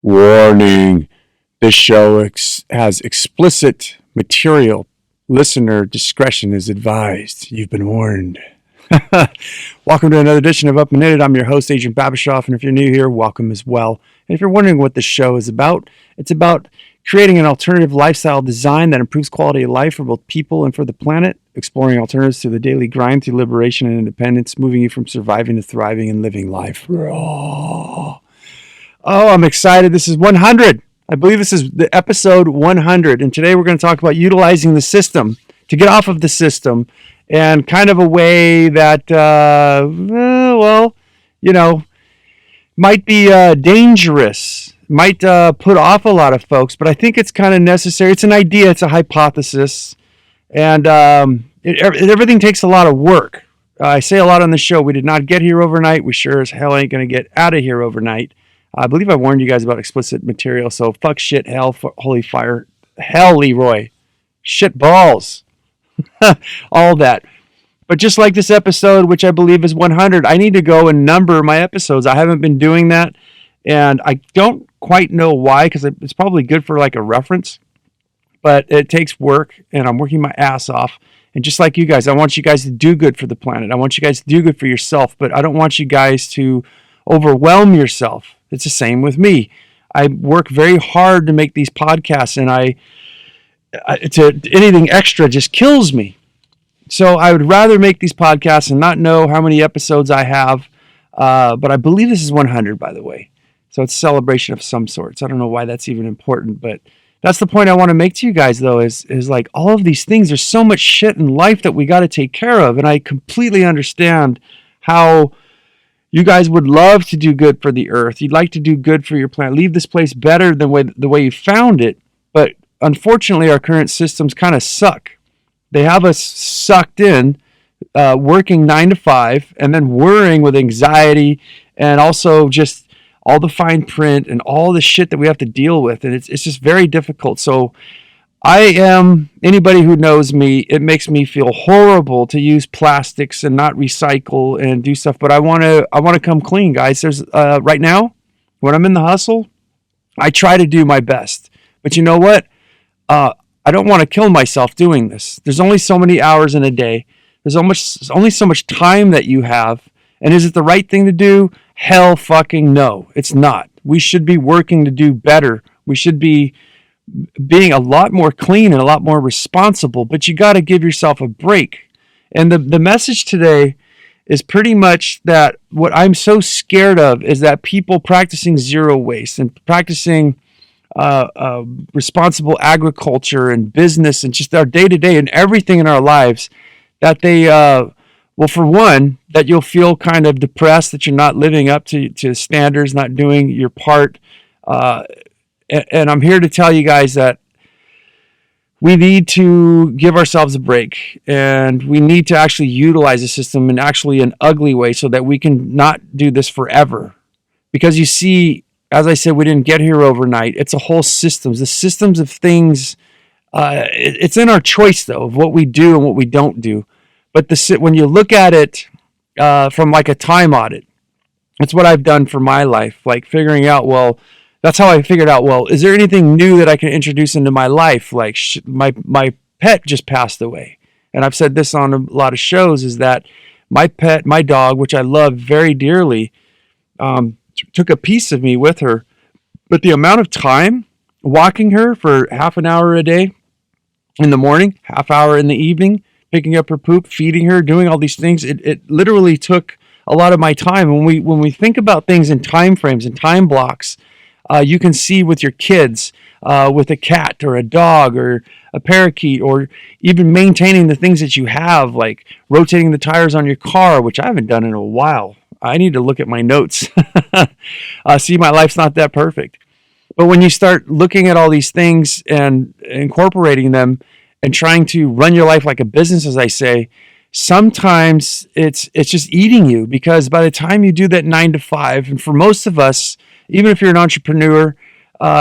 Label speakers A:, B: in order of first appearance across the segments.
A: Warning. This show has explicit material. Listener discretion is advised. You've been warned. Welcome to another edition of Up and Knitted. I'm your host, Agent Babashoff, and if you're new here, welcome as well. And if you're wondering what this show is about, it's about creating an alternative lifestyle design that improves quality of life for both people and for the planet, exploring alternatives to the daily grind through liberation and independence, moving you from surviving to thriving and living life raw. Oh, I'm excited. This is 100. I believe this is the episode 100. And today we're going to talk about utilizing the system to get off of the system and kind of a way that, might be dangerous, might put off a lot of folks, but I think it's kind of necessary. It's an idea. It's a hypothesis. And everything takes a lot of work. I say a lot on the show. We did not get here overnight. We sure as hell ain't going to get out of here overnight. I believe I warned you guys about explicit material, so fuck, shit, hell, holy fire, hell, Leroy, shit balls, all that. But just like this episode, which I believe is 100, I need to go and number my episodes. I haven't been doing that, and I don't quite know why, because it's probably good for like a reference, but it takes work, and I'm working my ass off. And just like you guys, I want you guys to do good for the planet. I want you guys to do good for yourself, but I don't want you guys to overwhelm yourself. It's the same with me. I work very hard to make these podcasts, and anything extra just kills me. So I would rather make these podcasts and not know how many episodes I have. But I believe this is 100, by the way. So it's a celebration of some sorts. I don't know why that's even important, but that's the point I want to make to you guys, though, is like all of these things. There's so much shit in life that we got to take care of, and I completely understand how you guys would love to do good for the earth. You'd like to do good for your planet. Leave this place better than the way you found it. But unfortunately, our current systems kind of suck. They have us sucked in, working 9 to 5, and then worrying with anxiety and also just all the fine print and all the shit that we have to deal with. And it's just very difficult. So anybody who knows me, it makes me feel horrible to use plastics and not recycle and do stuff. But I want to come clean, guys. There's right now, when I'm in the hustle, I try to do my best. But you know what? I don't want to kill myself doing this. There's only so many hours in a day. There's only so much time that you have. And is it the right thing to do? Hell fucking no, it's not. We should be working to do better. We should be being a lot more clean and a lot more responsible, but you got to give yourself a break. And the message today is pretty much that what I'm so scared of is that people practicing zero waste and practicing responsible agriculture and business and just our day-to-day and everything in our lives, that they, well, for one, that you'll feel kind of depressed that you're not living up to standards, not doing your part. And I'm here to tell you guys that we need to give ourselves a break, and we need to actually utilize the system in actually an ugly way so that we can not do this forever. Because you see, as I said, we didn't get here overnight. It's a whole systems. The systems of things, it's in our choice, though, of what we do and what we don't do. But when you look at it from like a time audit, it's what I've done for my life, like figuring out, well, that's how I figured out, well, is there anything new that I can introduce into my life? Like my pet just passed away. And I've said this on a lot of shows, is that my pet, my dog, which I love very dearly, took a piece of me with her. But the amount of time walking her for half an hour a day in the morning, half hour in the evening, picking up her poop, feeding her, doing all these things, it literally took a lot of my time. When we think about things in time frames and time blocks, you can see with your kids, with a cat or a dog or a parakeet, or even maintaining the things that you have, like rotating the tires on your car, which I haven't done in a while. I need to look at my notes. See, my life's not that perfect. But when you start looking at all these things and incorporating them and trying to run your life like a business, as I say, sometimes it's just eating you, because by the time you do that 9 to 5, and for most of us, even if you're an entrepreneur,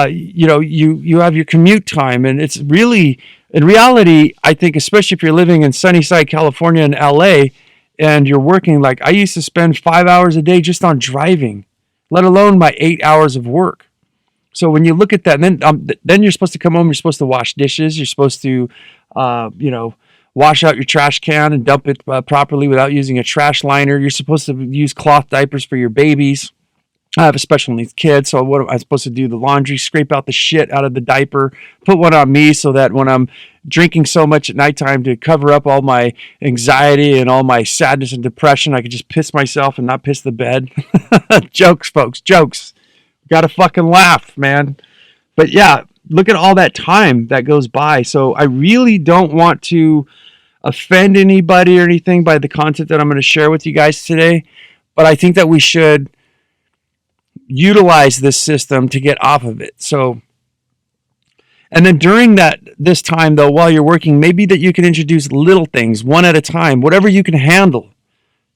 A: you have your commute time, and it's really, in reality, I think, especially if you're living in Sunnyside, California, and LA, and you're working, like I used to spend 5 hours a day just on driving, let alone my 8 hours of work. So when you look at that, then you're supposed to come home. You're supposed to wash dishes. You're supposed to, wash out your trash can and dump it properly without using a trash liner. You're supposed to use cloth diapers for your babies. I have a special needs kid, so what am I supposed to do? The laundry, scrape out the shit out of the diaper, put one on me so that when I'm drinking so much at nighttime to cover up all my anxiety and all my sadness and depression, I could just piss myself and not piss the bed. Jokes, folks, jokes. Gotta fucking laugh, man. But yeah, look at all that time that goes by. So I really don't want to offend anybody or anything by the content that I'm going to share with you guys today, but I think that we should utilize this system to get off of it. So, and then during this time though, while you're working, maybe that you can introduce little things one at a time, whatever you can handle.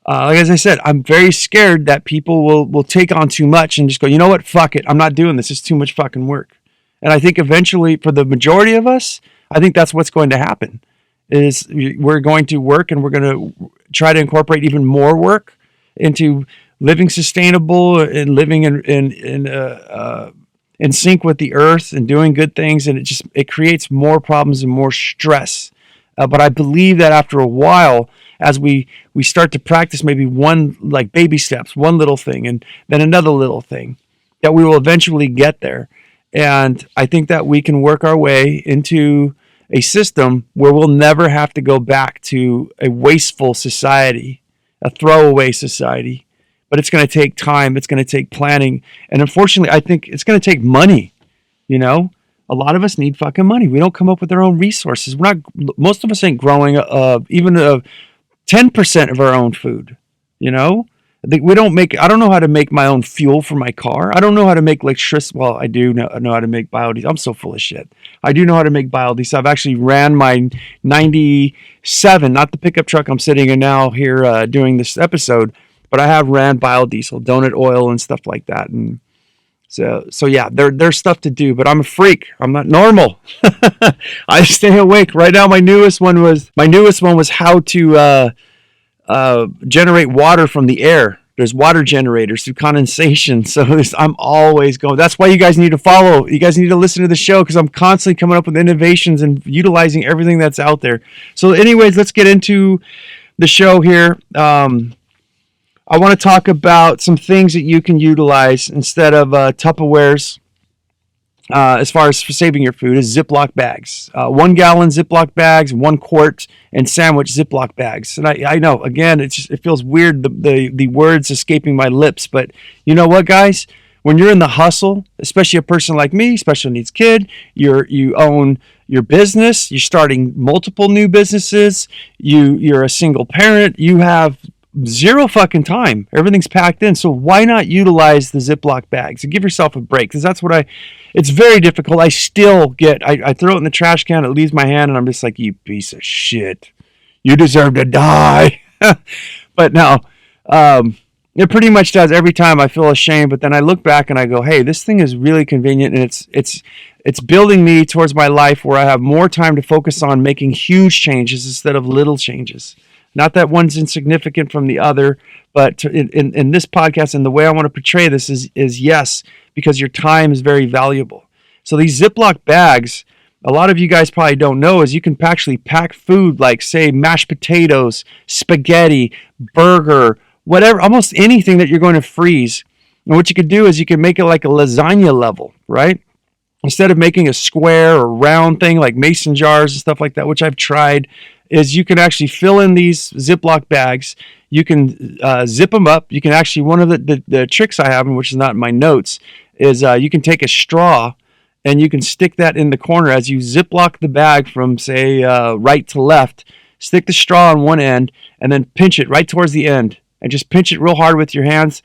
A: Like as I said, I'm very scared that people will take on too much and just go, you know what, fuck it, I'm not doing this. It's too much fucking work. And I think eventually, for the majority of us, I think that's what's going to happen. Is we're going to work and we're going to try to incorporate even more work into living sustainable and living in sync with the earth and doing good things, and it creates more problems and more stress. But I believe that after a while, as we start to practice maybe one, like baby steps, one little thing and then another little thing, that we will eventually get there. And I think that we can work our way into a system where we'll never have to go back to a wasteful society, a throwaway society. But it's going to take time. It's going to take planning. And unfortunately, I think it's going to take money. You know, a lot of us need fucking money. We don't come up with our own resources. Most of us ain't growing even 10% of our own food, you know? I don't know how to make my own fuel for my car. I don't know how to make electricity. Well, I do know how to make biodiesel. I'm so full of shit. I do know how to make biodiesel. I've actually ran my 97, not the pickup truck I'm sitting in now here doing this episode, but I have ran biodiesel, donut oil and stuff like that. And so yeah, there's stuff to do, but I'm a freak. I'm not normal. I stay awake. Right now, my newest one was how to generate water from the air. There's water generators through condensation. So I'm always going. That's why you guys need to follow. You guys need to listen to the show, because I'm constantly coming up with innovations and utilizing everything that's out there. So anyways, let's get into the show here. I want to talk about some things that you can utilize instead of Tupperwares. As far as for saving your food, is Ziploc bags. 1 gallon Ziploc bags, 1 quart, and sandwich Ziploc bags. And I know, again, it feels weird, the words escaping my lips. But you know what, guys? When you're in the hustle, especially a person like me, special needs kid, you own your business, you're starting multiple new businesses, you're a single parent, you have zero fucking time. Everything's packed in. So why not utilize the Ziploc bags and give yourself a break? Because that's what it's very difficult. I still I throw it in the trash can, it leaves my hand, and I'm just like, you piece of shit. You deserve to die. But no, it pretty much does. Every time I feel ashamed, but then I look back and I go, hey, this thing is really convenient, and it's building me towards my life where I have more time to focus on making huge changes instead of little changes. Not that one's insignificant from the other, but in this podcast, and the way I want to portray this is yes, because your time is very valuable. So these Ziploc bags, a lot of you guys probably don't know, is you can actually pack food like, say, mashed potatoes, spaghetti, burger, whatever, almost anything that you're going to freeze. And what you could do is you can make it like a lasagna level, right? Instead of making a square or round thing like mason jars and stuff like that, which I've tried, is you can actually fill in these Ziploc bags. You can zip them up. You can actually, one of the tricks I have, which is not in my notes, is you can take a straw and you can stick that in the corner as you Ziploc the bag from, say, right to left. Stick the straw on one end and then pinch it right towards the end, and just pinch it real hard with your hands.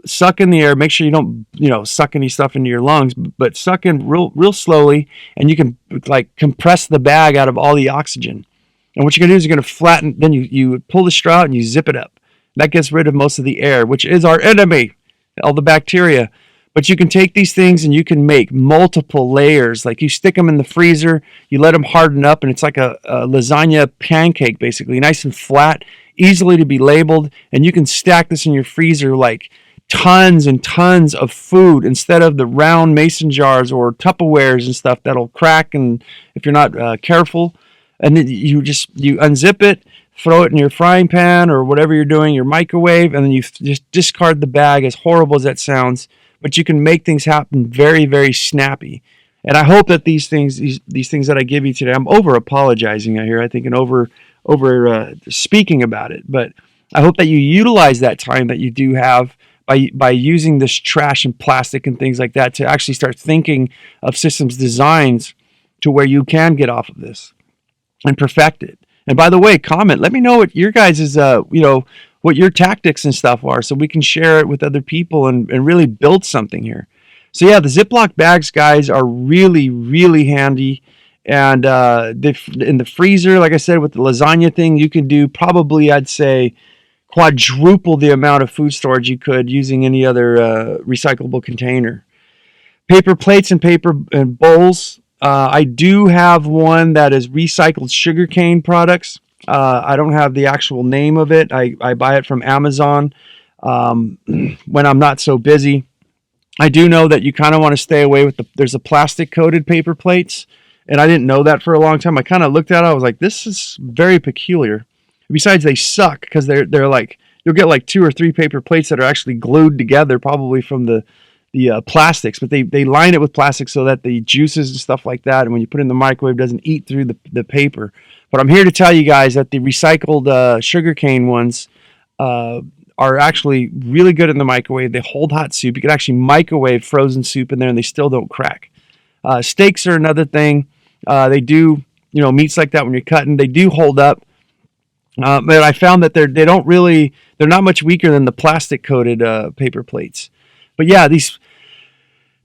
A: Suck in the air. Make sure you don't, suck any stuff into your lungs, but suck in real slowly, and you can like compress the bag out of all the oxygen. And what you're going to do is you're going to flatten, then you pull the straw and you zip it up. That gets rid of most of the air, which is our enemy, all the bacteria. But you can take these things and you can make multiple layers. Like you stick them in the freezer, you let them harden up, and it's like a lasagna pancake, basically, nice and flat, easily to be labeled. And you can stack this in your freezer like tons and tons of food instead of the round mason jars or Tupperwares and stuff that'll crack, and if you're not careful. And then you unzip it, throw it in your frying pan or whatever you're doing, your microwave, and then you just discard the bag, as horrible as that sounds. But you can make things happen very, very snappy. And I hope that these things that I give you today, I'm over apologizing here, I think, and over speaking about it. But I hope that you utilize that time that you do have by using this trash and plastic and things like that to actually start thinking of systems designs to where you can get off of this and perfect it. And by the way, comment. Let me know what your guys' what your tactics and stuff are, so we can share it with other people and really build something here. So yeah, the Ziploc bags, guys, are really, really handy. And in the freezer, like I said, with the lasagna thing, you can do probably, I'd say, quadruple the amount of food storage you could using any other recyclable container. Paper plates and paper and bowls. I do have one that is recycled sugarcane products. I don't have the actual name of it. I buy it from Amazon when I'm not so busy. I do know that you kind of want to stay away with there's a plastic coated paper plates, and I didn't know that for a long time. I kind of looked at it. I was like, this is very peculiar. Besides, they suck because they're like, you'll get like 2 or 3 paper plates that are actually glued together, probably from the plastics, but they line it with plastic so that the juices and stuff like that, and when you put it in the microwave, it doesn't eat through the paper. But I'm here to tell you guys that the recycled sugarcane ones are actually really good in the microwave. They hold hot soup. You can actually microwave frozen soup in there, and they still don't crack. Steaks are another thing. They do, meats like that when you're cutting, they do hold up. But I found that they're not much weaker than the plastic coated paper plates. But yeah, these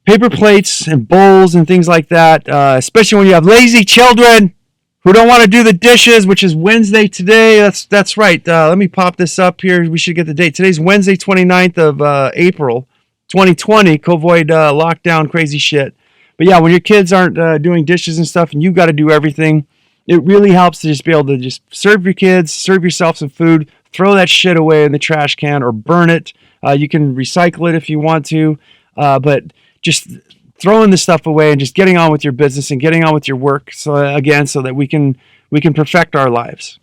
A: paper plates and bowls and things like that, especially when you have lazy children who don't want to do the dishes, which is Wednesday today. That's right. Let me pop this up here. We should get the date. Today's Wednesday, 29th of April, 2020, COVID lockdown, crazy shit. But yeah, when your kids aren't doing dishes and stuff and you got to do everything, it really helps to just be able to just serve your kids, serve yourself some food, throw that shit away in the trash can or burn it. You can recycle it if you want to, but just throwing this stuff away and just getting on with your business and getting on with your work. So that we can perfect our lives.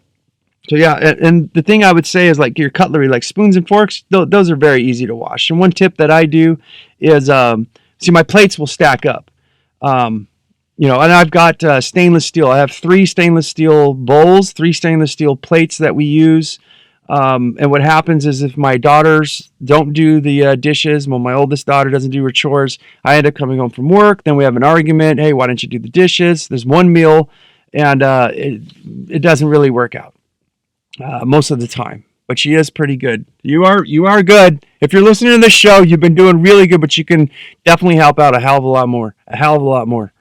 A: So yeah, and the thing I would say is like your cutlery, like spoons and forks, those are very easy to wash. And one tip that I do is, see, my plates will stack up. And I've got stainless steel. I have 3 stainless steel bowls, 3 stainless steel plates that we use. And what happens is if my daughters don't do the dishes, well, my oldest daughter doesn't do her chores, I end up coming home from work. Then we have an argument. Hey, why don't you do the dishes? There's one meal, and it doesn't really work out most of the time. But she is pretty good. You are good. If you're listening to this show, you've been doing really good, but you can definitely help out a hell of a lot more.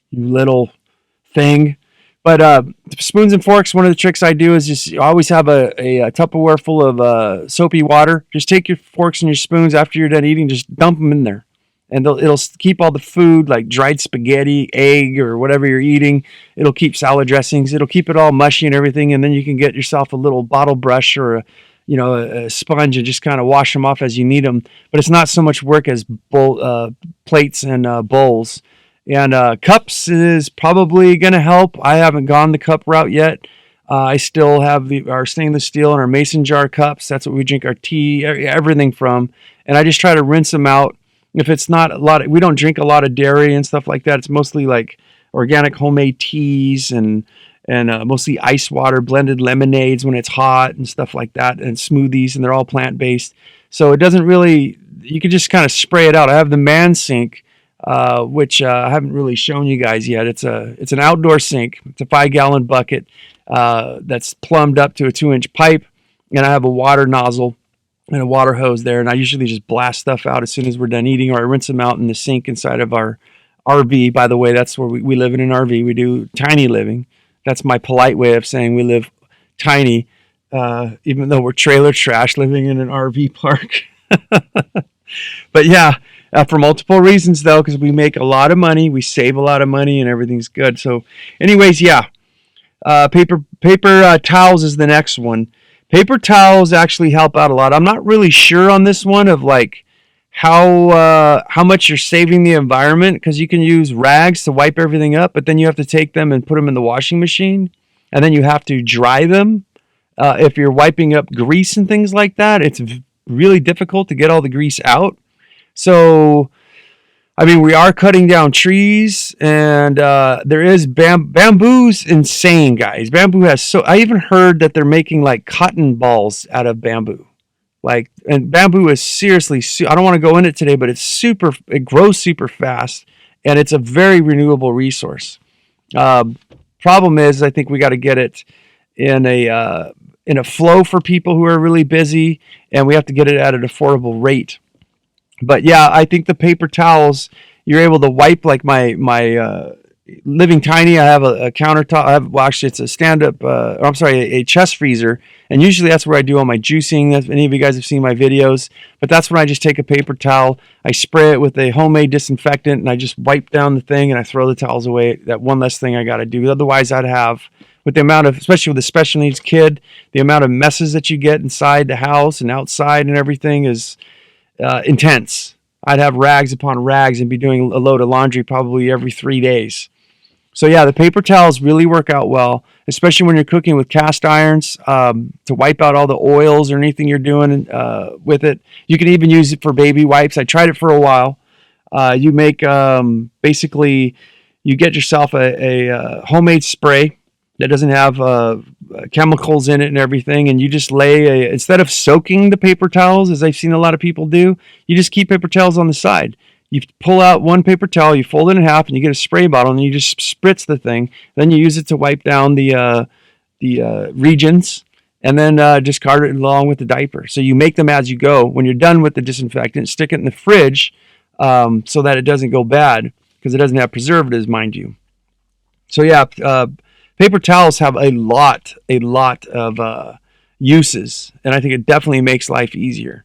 A: You little thing. But spoons and forks, one of the tricks I do is just always have a Tupperware full of soapy water. Just take your forks and your spoons after you're done eating, just dump them in there. And it'll keep all the food, like dried spaghetti, egg, or whatever you're eating. It'll keep salad dressings. It'll keep it all mushy and everything. And then you can get yourself a little bottle brush or a sponge and just kind of wash them off as you need them. But it's not so much work as plates and bowls. And cups is probably going to help. I haven't gone the cup route yet. I still have our stainless steel and our mason jar cups. That's what we drink our tea, everything from. And I just try to rinse them out. If it's not we don't drink a lot of dairy and stuff like that. It's mostly like organic homemade teas and mostly ice water, blended lemonades when it's hot and stuff like that, and smoothies, and they're all plant-based. So it doesn't really, you can just kind of spray it out. I have the man sink, which I haven't really shown you guys yet. It's an outdoor sink. It's a 5-gallon bucket that's plumbed up to a 2-inch pipe, and I have a water nozzle and a water hose there, and I usually just blast stuff out as soon as we're done eating, or I rinse them out in the sink inside of our RV. By the way, that's where we live in an RV. We do tiny living. That's my polite way of saying we live tiny, even though we're trailer trash living in an RV park. But yeah, for multiple reasons though, because we make a lot of money, we save a lot of money, and everything's good. So anyways, yeah, paper towels is the next one. Paper towels actually help out a lot. I'm not really sure on this one of like how much you're saving the environment, because you can use rags to wipe everything up, but then you have to take them and put them in the washing machine, and then you have to dry them. If you're wiping up grease and things like that, it's really difficult to get all the grease out. So I mean, we are cutting down trees, and there is bamboo's insane, guys. Bamboo has so I even heard that they're making like cotton balls out of bamboo. Like, and bamboo is seriously, I don't want to go in it today, but it grows super fast, and it's a very renewable resource. Uh, Problem is, I think we got to get it in a flow for people who are really busy, and we have to get it at an affordable rate. But yeah, I think the paper towels, you're able to wipe like my living tiny. I have a countertop. Well, actually, it's a stand up. I'm sorry, a chest freezer, and usually that's where I do all my juicing. If any of you guys have seen my videos, but that's when I just take a paper towel, I spray it with a homemade disinfectant, and I just wipe down the thing, and I throw the towels away. That one less thing I got to do. Otherwise, I'd have, with the amount of, especially with a special needs kid, the amount of messes that you get inside the house and outside and everything is intense. I'd have rags upon rags and be doing a load of laundry probably every 3 days. So yeah, the paper towels really work out well, especially when you're cooking with cast irons, to wipe out all the oils or anything you're doing with it. You can even use it for baby wipes. I tried it for a while. You make basically, you get yourself a homemade spray that doesn't have chemicals in it and everything, and you just instead of soaking the paper towels, as I've seen a lot of people do, you just keep paper towels on the side. You pull out one paper towel, you fold it in half, and you get a spray bottle, and you just spritz the thing. Then you use it to wipe down the regions, and then discard it along with the diaper. So you make them as you go. When you're done with the disinfectant, stick it in the fridge so that it doesn't go bad, because it doesn't have preservatives, mind you. So yeah, paper towels have a lot of uses, and I think it definitely makes life easier.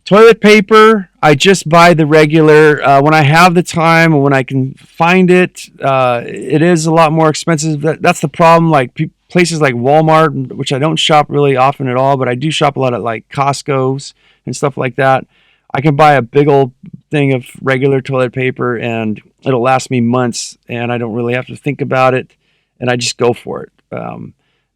A: Toilet paper, I just buy the regular when I have the time and when I can find it. It is a lot more expensive. That's the problem. Like places like Walmart, which I don't shop really often at all, but I do shop a lot at like Costco's and stuff like that. I can buy a big old thing of regular toilet paper, and it'll last me months, and I don't really have to think about it, and I just go for it.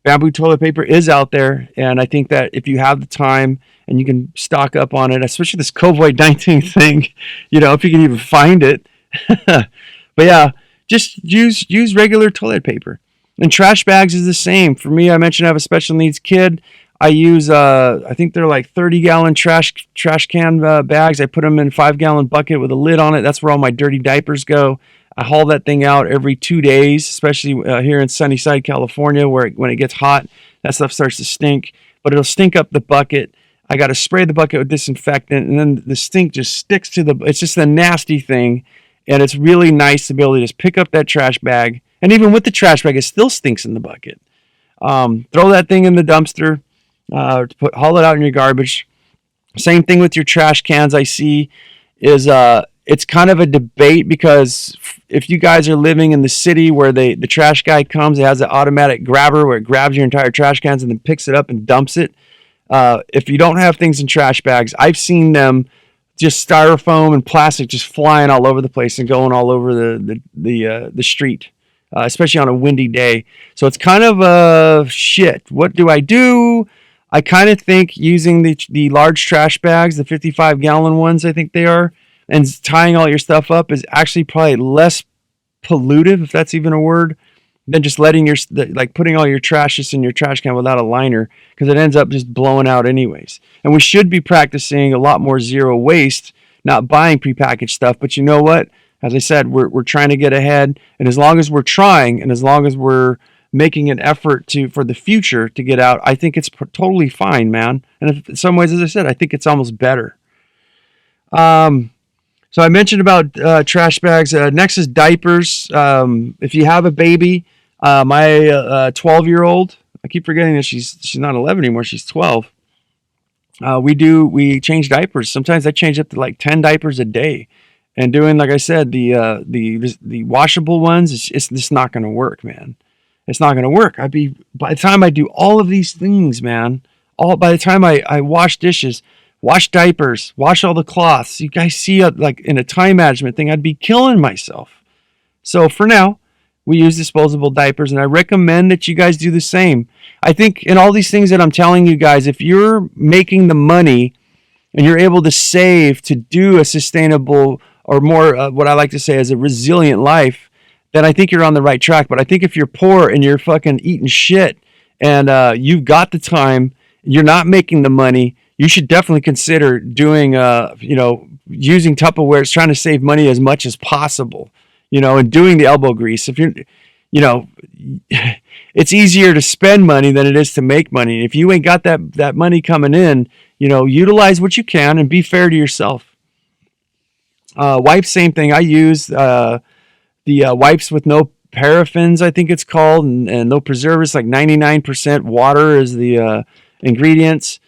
A: Bamboo toilet paper is out there, and I think that if you have the time and you can stock up on it, especially this COVID-19 thing, if you can even find it. But yeah, just use regular toilet paper. And trash bags is the same. For me, I mentioned I have a special needs kid. I use I think they're like 30-gallon trash can bags. I put them in a 5-gallon bucket with a lid on it. That's where all my dirty diapers go. I haul that thing out every 2 days, especially here in Sunnyside, California, where when it gets hot, that stuff starts to stink. But it'll stink up the bucket. I got to spray the bucket with disinfectant, and then the stink just sticks to it's just a nasty thing. And it's really nice to be able to just pick up that trash bag. And even with the trash bag, it still stinks in the bucket. Throw that thing in the dumpster, haul it out in your garbage. Same thing with your trash cans. I see is it's kind of a debate, because if you guys are living in the city where the trash guy comes, it has an automatic grabber where it grabs your entire trash cans and then picks it up and dumps it. If you don't have things in trash bags, I've seen them just styrofoam and plastic just flying all over the place and going all over the street, especially on a windy day. So it's kind of shit. What do? I kind of think using the large trash bags, the 55-gallon ones, I think they are, and tying all your stuff up is actually probably less pollutive, if that's even a word, than just letting putting all your trash just in your trash can without a liner, because it ends up just blowing out anyways. And we should be practicing a lot more zero waste, not buying prepackaged stuff. But you know what? As I said, we're trying to get ahead, and as long as we're trying, and as long as we're making an effort for the future to get out, I think it's totally fine, man. And in some ways, as I said, I think it's almost better. So I mentioned about trash bags. Next is diapers. If you have a baby, my 12-year-old, I keep forgetting that she's not 11 anymore. She's 12. We change diapers. Sometimes I change up to like 10 diapers a day. And doing, like I said, the washable ones, it's just not going to work, man. It's not going to work. By the time I do all of these things, man, by the time I wash dishes, wash diapers, wash all the cloths, you guys see like in a time management thing, I'd be killing myself. So for now, we use disposable diapers, and I recommend that you guys do the same. I think in all these things that I'm telling you guys, if you're making the money and you're able to save to do a sustainable or more, what I like to say is a resilient life, then I think you're on the right track. But I think if you're poor and you're fucking eating shit and you've got the time, you're not making the money, you should definitely consider doing, using Tupperware, trying to save money as much as possible, and doing the elbow grease. If you're, it's easier to spend money than it is to make money. If you ain't got that money coming in, utilize what you can and be fair to yourself. Wipes, same thing. I use the wipes with no paraffins, I think it's called, and no preservatives. Like 99% water is the ingredients.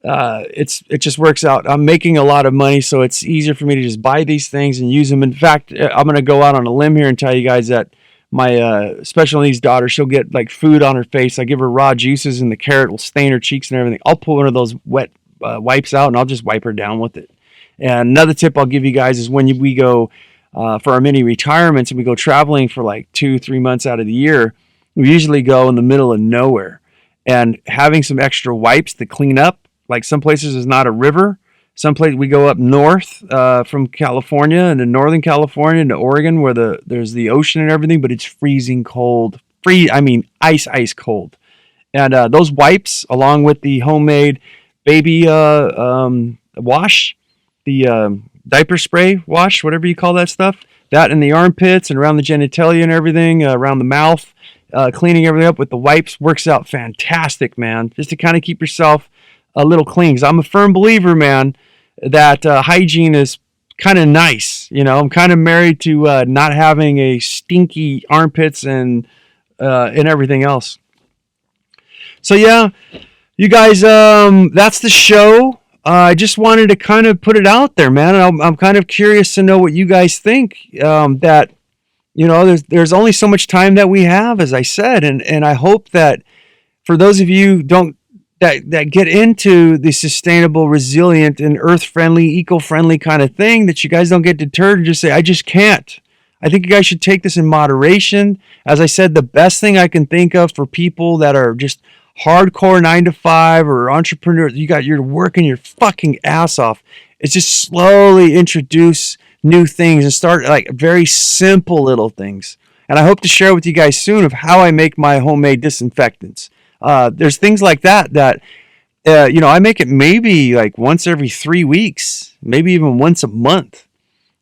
A: It just works out. I'm making a lot of money, so it's easier for me to just buy these things and use them. In fact, I'm going to go out on a limb here and tell you guys that my special needs daughter, she'll get like food on her face. I give her raw juices and the carrot will stain her cheeks and everything. I'll pull one of those wet wipes out and I'll just wipe her down with it. And another tip I'll give you guys is when we go for our mini retirements and we go traveling for like 2-3 months out of the year, we usually go in the middle of nowhere. And having some extra wipes to clean up, like some places there's not a river. Some place we go up north from California and in Northern California into Oregon where there's the ocean and everything, but it's freezing cold. Ice cold. And those wipes, along with the homemade baby wash, the diaper spray wash, whatever you call that stuff, that in the armpits and around the genitalia and everything, around the mouth, cleaning everything up with the wipes works out fantastic, man. Just to kind of keep yourself a little clean. Because I'm a firm believer, man, that hygiene is kind of nice. I'm kind of married to not having a stinky armpits and everything else. So yeah, you guys, that's the show. I just wanted to kind of put it out there, man. And I'm kind of curious to know what you guys think. That there's only so much time that we have, as I said, and I hope that for those of you that get into the sustainable, resilient, and earth-friendly, eco-friendly kind of thing, that you guys don't get deterred and just say, I just can't. I think you guys should take this in moderation. As I said, the best thing I can think of for people that are just hardcore 9-to-5 or entrepreneurs, you're working your fucking ass off. It's just slowly introduce new things and start like very simple little things. And I hope to share with you guys soon of how I make my homemade disinfectants. There's things like that I make it maybe like once every 3 weeks, maybe even once a month.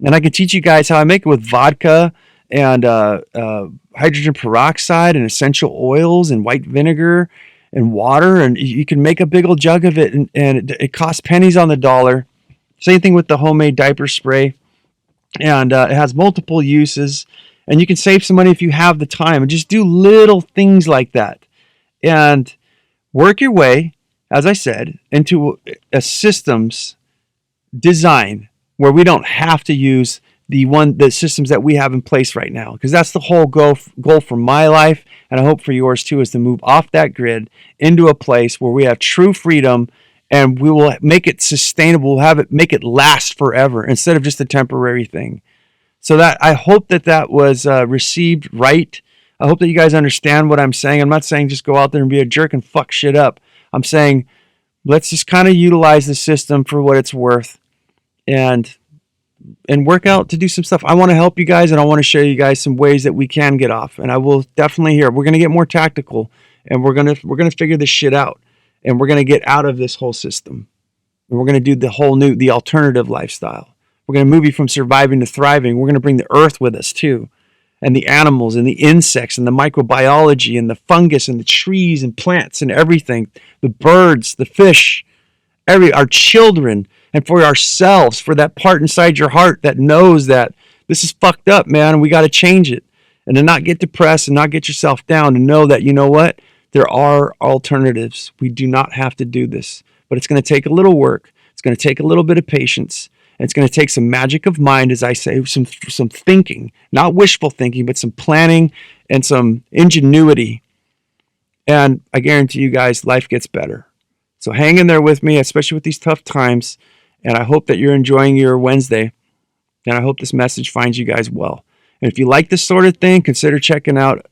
A: And I can teach you guys how I make it with vodka and hydrogen peroxide and essential oils and white vinegar and water. And you can make a big old jug of it, and it costs pennies on the dollar. Same thing with the homemade diaper spray. And it has multiple uses. And you can save some money if you have the time. And just do little things like that. And work your way, as I said, into a systems design where we don't have to use the systems that we have in place right now. Because that's the whole goal for my life, and I hope for yours too, is to move off that grid into a place where we have true freedom, and we will make it sustainable, make it last forever instead of just a temporary thing. So that I hope that was received right. I hope that you guys understand what I'm saying. I'm not saying just go out there and be a jerk and fuck shit up. I'm saying let's just kind of utilize the system for what it's worth and work out to do some stuff. I want to help you guys, and I want to show you guys some ways that we can get off. And I will definitely we're going to get more tactical, and we're going to figure this shit out, and we're going to get out of this whole system. And we're going to do the alternative lifestyle. We're going to move you from surviving to thriving. We're going to bring the earth with us too. And the animals and the insects and the microbiology and the fungus and the trees and plants and everything, the birds, the fish, our children, and for ourselves, for that part inside your heart that knows that this is fucked up, man, and we got to change it. And to not get depressed and not get yourself down, and know that, you know what, there are alternatives. We do not have to do this, but it's going to take a little work. It's going to take a little bit of patience. And it's going to take some magic of mind, as I say, some thinking, not wishful thinking, but some planning and some ingenuity And I guarantee you guys, life gets better. So hang in there with me, especially with these tough times. And I hope that you're enjoying your Wednesday. And I hope this message finds you guys well. And if you like this sort of thing, consider checking out